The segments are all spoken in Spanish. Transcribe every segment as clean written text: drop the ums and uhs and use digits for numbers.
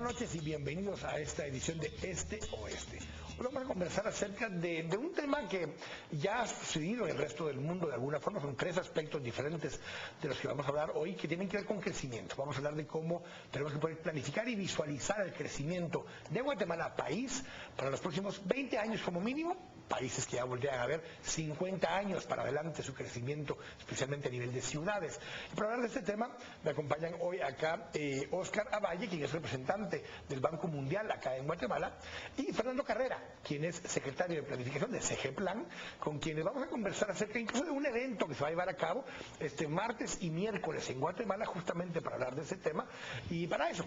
noches y bienvenidos a esta edición de Este Oeste. Hoy vamos a conversar acerca de un tema que ya ha sucedido en el resto del mundo de alguna forma. Son tres aspectos diferentes de los que vamos a hablar hoy que tienen que ver con crecimiento. Vamos a hablar de cómo tenemos que poder planificar y visualizar el crecimiento de Guatemala país para los próximos 20 años como mínimo. Países que ya voltean a ver 50 años para adelante su crecimiento, especialmente a nivel de ciudades. Y para hablar de este tema me acompañan hoy acá Óscar Avalle, quien es representante del Banco Mundial acá en Guatemala, y Fernando Carrera, quien es secretario de planificación de CGPLAN, con quienes vamos a conversar acerca incluso de un evento que se va a llevar a cabo este martes y miércoles en Guatemala, justamente para hablar de ese tema. Y para eso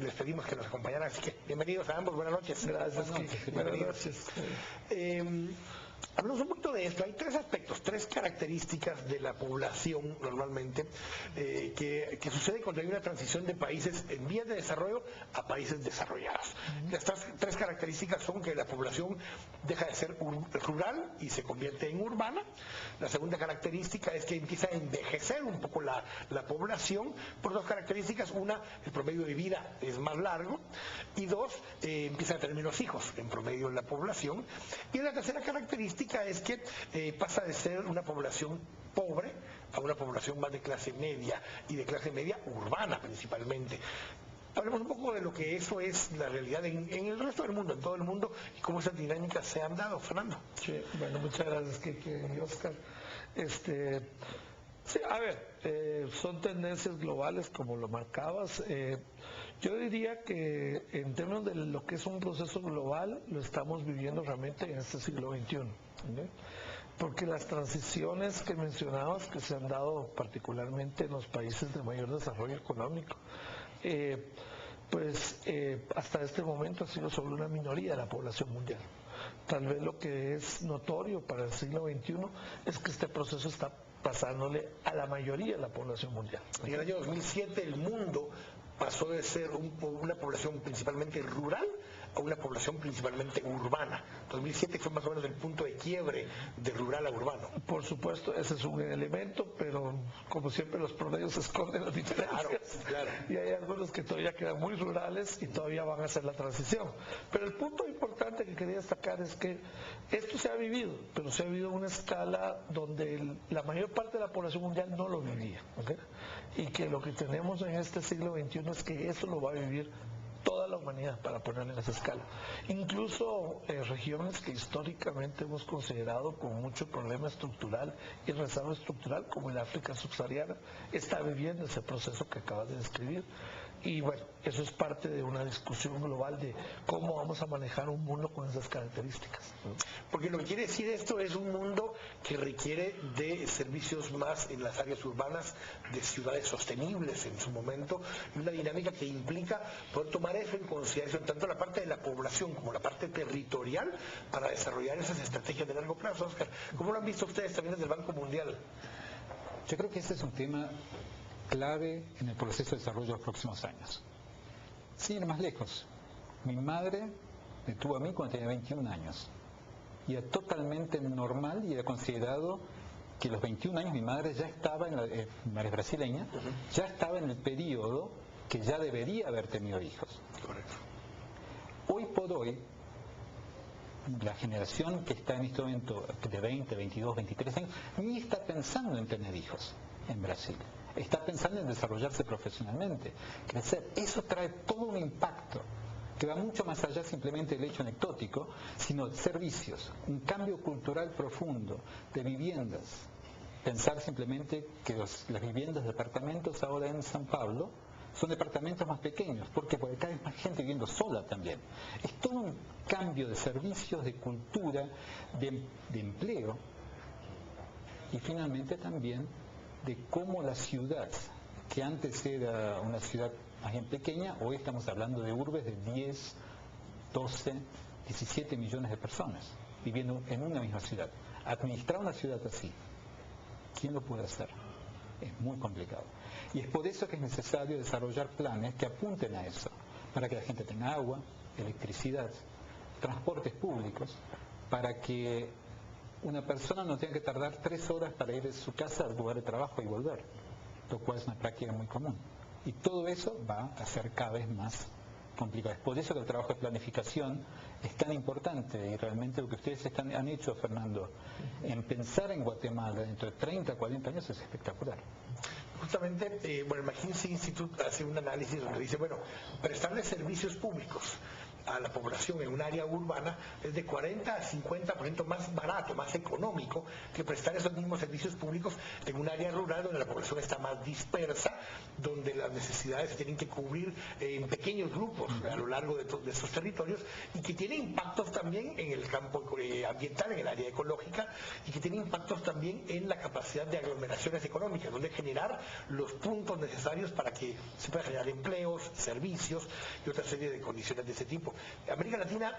les pedimos que nos acompañaran. Así que bienvenidos a ambos, buenas noches. Gracias. Buenas noches. Hablamos un poquito de esto. Hay tres aspectos, tres características de la población normalmente que sucede cuando hay una transición de países en vías de desarrollo a países desarrollados. Estas tres características son que la población deja de ser rural y se convierte en urbana. La segunda característica es que empieza a envejecer un poco la población por dos características. Una, el promedio de vida es más largo, y dos, empiezan a tener menos hijos en promedio en la población. Y la tercera característica es que pasa de ser una población pobre a una población más de clase media, y de clase media urbana principalmente. Hablemos un poco de lo que eso es la realidad en el resto del mundo, en todo el mundo, y cómo esas dinámicas se han dado. Fernando. Sí, bueno, muchas gracias, Kike y Óscar. Sí, a ver, son tendencias globales como lo marcabas. Yo diría que en términos de lo que es un proceso global, lo estamos viviendo realmente en este siglo XXI. Porque las transiciones que mencionabas, que se han dado particularmente en los países de mayor desarrollo económico, hasta este momento ha sido solo una minoría de la población mundial. Tal vez lo que es notorio para el siglo XXI es que este proceso está pasándole a la mayoría de la población mundial. En el año 2007 el mundo pasó de ser una población principalmente rural a una población principalmente urbana. 2007 fue más o menos el punto de quiebre de rural a urbano. Por supuesto, ese es un elemento, pero como siempre los promedios esconden las diferencias. Claro. Y hay algunos que todavía quedan muy rurales y todavía van a hacer la transición. Pero el punto importante que quería destacar es que esto se ha vivido, pero se ha vivido en una escala donde la mayor parte de la población mundial no lo vivía. ¿Okay? Y que lo que tenemos en este siglo XXI es que eso lo va a vivir toda la humanidad, para ponerle en esa escala. Incluso regiones que históricamente hemos considerado con mucho problema estructural y rezago estructural, como el África subsahariana, está viviendo ese proceso que acabas de describir. Y bueno, eso es parte de una discusión global de cómo vamos a manejar un mundo con esas características. Porque lo que quiere decir esto es un mundo que requiere de servicios más en las áreas urbanas, de ciudades sostenibles en su momento, y una dinámica que implica poder tomar eso en consideración, tanto la parte de la población como la parte territorial, para desarrollar esas estrategias de largo plazo. Óscar, ¿cómo lo han visto ustedes también desde el Banco Mundial? Yo creo que ese es un tema clave en el proceso de desarrollo de los próximos años. Sin ir más lejos, mi madre me tuvo a mí cuando tenía 21 años. Y era totalmente normal y era considerado que a los 21 años mi madre ya estaba, mi madre es brasileña, ya estaba en el periodo que ya debería haber tenido hijos. Correcto. Hoy por hoy, la generación que está en este momento de 20, 22, 23 años, ni está pensando en tener hijos en Brasil. Está pensando en desarrollarse profesionalmente, crecer. Eso trae todo un impacto que va mucho más allá simplemente del hecho anecdótico, sino de servicios, un cambio cultural profundo de viviendas. Pensar simplemente que las viviendas de departamentos ahora en San Pablo son departamentos más pequeños. ¿Por qué? Porque cada vez más gente viviendo sola también. Es todo un cambio de servicios, de cultura, de empleo, y finalmente también de cómo la ciudad, que antes era una ciudad más bien pequeña, hoy estamos hablando de urbes de 10, 12, 17 millones de personas viviendo en una misma ciudad. Administrar una ciudad así, ¿quién lo puede hacer? Es muy complicado. Y es por eso que es necesario desarrollar planes que apunten a eso, para que la gente tenga agua, electricidad, transportes públicos, para que una persona no tenga que tardar 3 horas para ir de su casa al lugar de trabajo y volver, lo cual es una práctica muy común. Y todo eso va a ser cada vez más complicado. Es por eso que el trabajo de planificación es tan importante y realmente lo que ustedes han hecho, Fernando, en pensar en Guatemala dentro de 30, 40 años es espectacular. Justamente, bueno, el McKinsey Institute hace un análisis donde dice, bueno, prestarle servicios públicos a la población en un área urbana es de 40 a 50% más barato, más económico que prestar esos mismos servicios públicos en un área rural donde la población está más dispersa, donde las necesidades se tienen que cubrir en pequeños grupos a lo largo de estos territorios y que tiene impactos también en el campo ambiental, en el área ecológica y que tiene impactos también en la capacidad de aglomeraciones económicas, donde generar los puntos necesarios para que se pueda generar empleos, servicios y otra serie de condiciones de ese tipo. América Latina,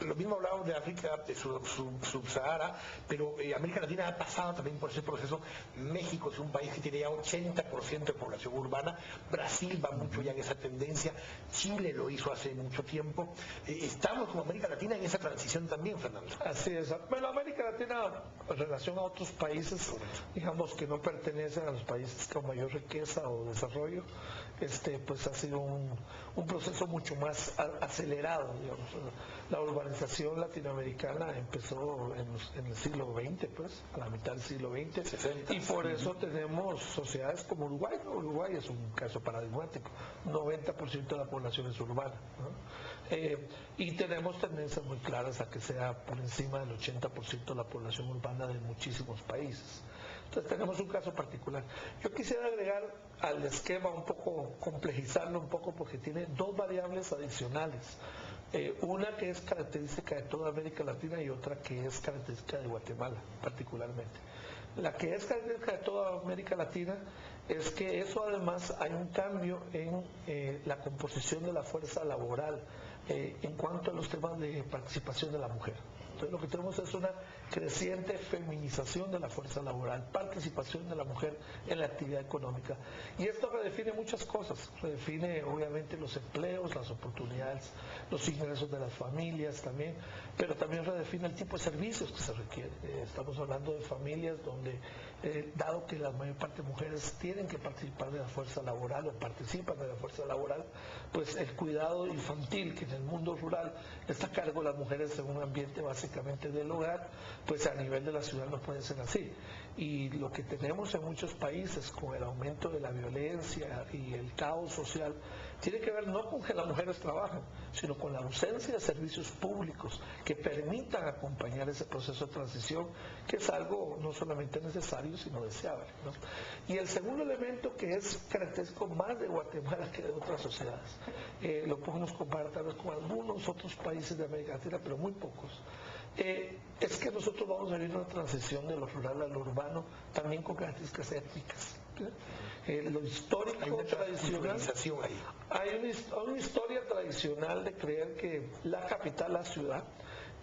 lo mismo hablábamos de África, de Sub-Sahara, pero América Latina ha pasado también por ese proceso. México es un país que tiene ya 80% de población urbana, Brasil va mucho ya en esa tendencia, Chile lo hizo hace mucho tiempo. Estamos como América Latina en esa transición también, Fernando. Así es. Bueno, América Latina, en relación a otros países, digamos que no pertenecen a los países con mayor riqueza o desarrollo, pues ha sido un proceso mucho más acelerado, digamos. La urbanización latinoamericana empezó en el siglo XX, pues, a la mitad del siglo XX, 60, y por eso tenemos sociedades como Uruguay, ¿no? Uruguay es un caso paradigmático, 90% de la población es urbana, ¿no? Y tenemos tendencias muy claras a que sea por encima del 80% de la población urbana de muchísimos países. Entonces tenemos un caso particular. Yo quisiera agregar al esquema un poco, complejizarlo un poco porque tiene dos variables adicionales. Una que es característica de toda América Latina y otra que es característica de Guatemala particularmente. La que es característica de toda América Latina es que eso además hay un cambio en la composición de la fuerza laboral en cuanto a los temas de participación de la mujer. Entonces lo que tenemos es una creciente feminización de la fuerza laboral, participación de la mujer en la actividad económica. Y esto redefine muchas cosas, redefine obviamente los empleos, las oportunidades, los ingresos de las familias también, pero también redefine el tipo de servicios que se requieren. Estamos hablando de familias donde, dado que la mayor parte de mujeres tienen que participar de la fuerza laboral o participan de la fuerza laboral, pues el cuidado infantil, que en el mundo rural está a cargo de las mujeres en un ambiente básicamente del hogar, pues a nivel de la ciudad no puede ser así. Y lo que tenemos en muchos países con el aumento de la violencia y el caos social tiene que ver no con que las mujeres trabajan, sino con la ausencia de servicios públicos que permitan acompañar ese proceso de transición, que es algo no solamente necesario, sino deseable, ¿no? Y el segundo elemento que es característico más de Guatemala que de otras sociedades, lo podemos comparar tal vez con algunos otros países de América Latina, pero muy pocos, es que nosotros vamos a vivir una transición de lo rural a lo urbano, también con características étnicas. Lo histórico tradicional, hay una historia tradicional de creer que la capital, la ciudad,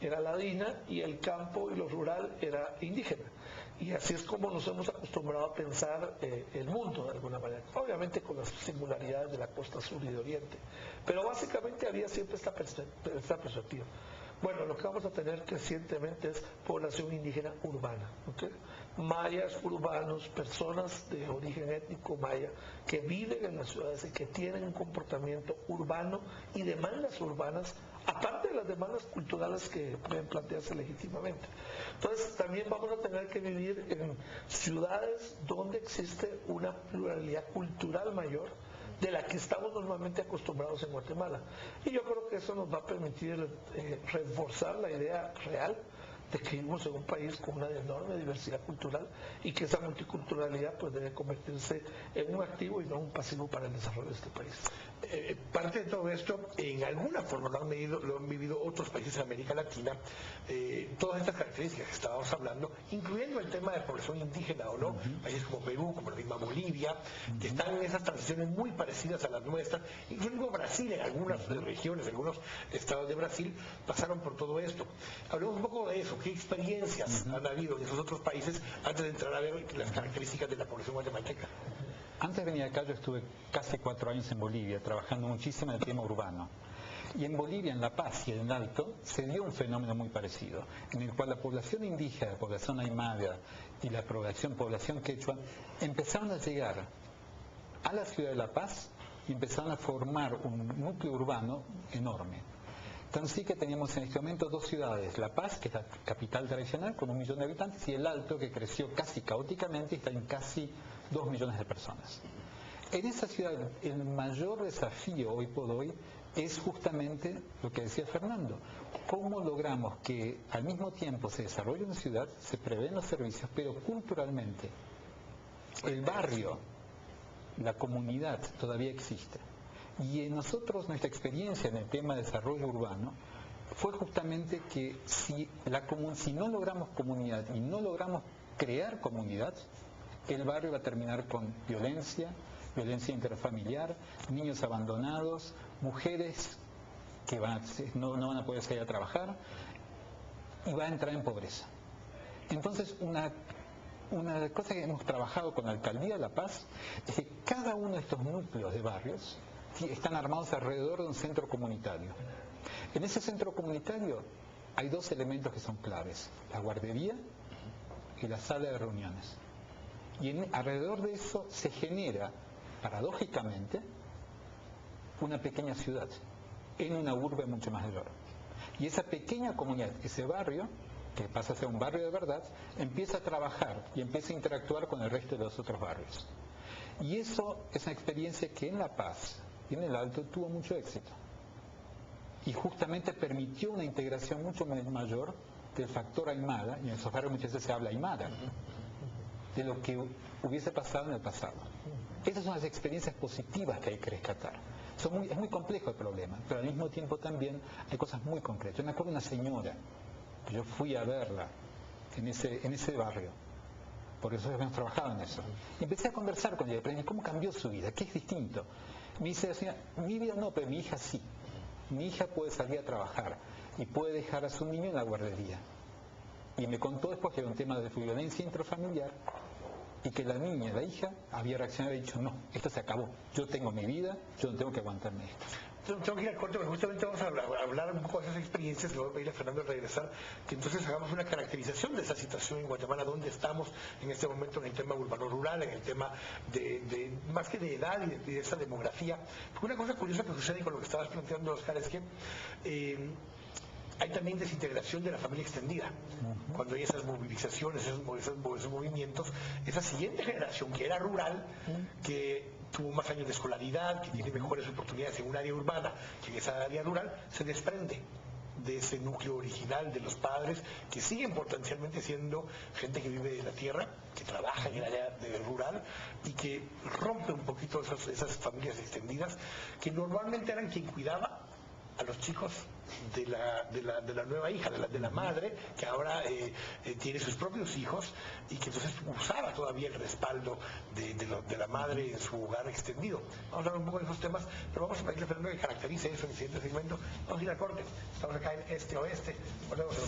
era ladina y el campo y lo rural era indígena. Y así es como nos hemos acostumbrado a pensar el mundo de alguna manera, obviamente con las singularidades de la costa sur y de oriente, pero básicamente había siempre esta perspectiva. Bueno, lo que vamos a tener crecientemente es población indígena urbana, ¿okay? Mayas urbanos, personas de origen étnico maya que viven en las ciudades y que tienen un comportamiento urbano y demandas urbanas, aparte de las demandas culturales que pueden plantearse legítimamente. Entonces también vamos a tener que vivir en ciudades donde existe una pluralidad cultural mayor de la que estamos normalmente acostumbrados en Guatemala. Y yo creo que eso nos va a permitir reforzar la idea real de que vivimos en un país con una enorme diversidad cultural y que esa multiculturalidad pues debe convertirse en un activo y no un pasivo para el desarrollo de este país. Parte de todo esto, en alguna forma lo han vivido otros países de América Latina, todas estas características que estábamos hablando, incluyendo el tema de población indígena o no, países como Perú, como la misma Bolivia, que están en esas transiciones muy parecidas a las nuestras, incluso Brasil, en algunas regiones, en algunos estados de Brasil, pasaron por todo esto. Hablemos un poco de eso, qué experiencias han habido en esos otros países antes de entrar a ver las características de la población guatemalteca. Antes de venir acá yo estuve casi 4 años en Bolivia, trabajando muchísimo en el tema urbano. Y en Bolivia, en La Paz y en el Alto, se dio un fenómeno muy parecido, en el cual la población indígena, la población aymara y la población quechua empezaron a llegar a la ciudad de La Paz y empezaron a formar un núcleo urbano enorme. Tan sí que teníamos en este momento dos ciudades, La Paz, que es la capital tradicional, con 1 millón de habitantes, y El Alto, que creció casi caóticamente y está en casi 2 millones de personas. En esa ciudad, el mayor desafío hoy por hoy es justamente lo que decía Fernando. ¿Cómo logramos que al mismo tiempo se desarrolle una ciudad, se prevén los servicios, pero culturalmente el barrio, la comunidad todavía existe? Y en nosotros, nuestra experiencia en el tema de desarrollo urbano fue justamente que si no logramos comunidad y no logramos crear comunidad, el barrio va a terminar con violencia interfamiliar, niños abandonados, mujeres que no van a poder salir a trabajar y va a entrar en pobreza. Entonces, una cosa que hemos trabajado con la Alcaldía de La Paz es que cada uno de estos núcleos de barrios están armados alrededor de un centro comunitario. En ese centro comunitario hay dos elementos que son claves: la guardería y la sala de reuniones. Y alrededor de eso se genera, paradójicamente, una pequeña ciudad en una urbe mucho más mayor. Y esa pequeña comunidad, ese barrio, que pasa a ser un barrio de verdad, empieza a trabajar y empieza a interactuar con el resto de los otros barrios. Y eso es una experiencia que en La Paz y en El Alto tuvo mucho éxito. Y justamente permitió una integración mucho mayor del factor Aymara, y en esos barrios muchas veces se habla Aymara, de lo que hubiese pasado en el pasado. Esas son las experiencias positivas que hay que rescatar. Es muy complejo el problema, pero al mismo tiempo también hay cosas muy concretas. Yo me acuerdo de una señora, que yo fui a verla en ese barrio, porque nosotros habíamos trabajado en eso. Y empecé a conversar con ella, aprendí cómo cambió su vida, qué es distinto. Me dice la señora, mi vida no, pero mi hija sí. Mi hija puede salir a trabajar y puede dejar a su niño en la guardería. Y me contó después que era un tema de violencia intrafamiliar y que la niña, la hija, había reaccionado y dicho, no, esto se acabó, yo tengo mi vida, yo no tengo que aguantarme esto. Tengo que ir al corte, pero justamente vamos a hablar un poco de esas experiencias. Le voy a pedir a Fernando al regresar que entonces hagamos una caracterización de esa situación en Guatemala, dónde estamos en este momento en el tema urbano-rural, en el tema de más que de edad y de esa demografía. Porque una cosa curiosa que sucede con lo que estabas planteando, Oscar, es que hay también desintegración de la familia extendida. Cuando hay esas movilizaciones, esos movimientos, esa siguiente generación que era rural, que tuvo más años de escolaridad, que tiene mejores oportunidades en un área urbana que en esa área rural, se desprende de ese núcleo original de los padres, que siguen potencialmente siendo gente que vive de la tierra, que trabaja en el área rural y que rompe un poquito esas familias extendidas, que normalmente eran quien cuidaba a los chicos de la nueva hija, de la madre, que ahora tiene sus propios hijos y que entonces usaba todavía el respaldo de la madre en su hogar extendido. Vamos a hablar un poco de esos temas, pero vamos a pedirle a Fernando que caracterice eso en el siguiente segmento. Vamos a ir al corte. Estamos acá en Este Oeste. Volvemos a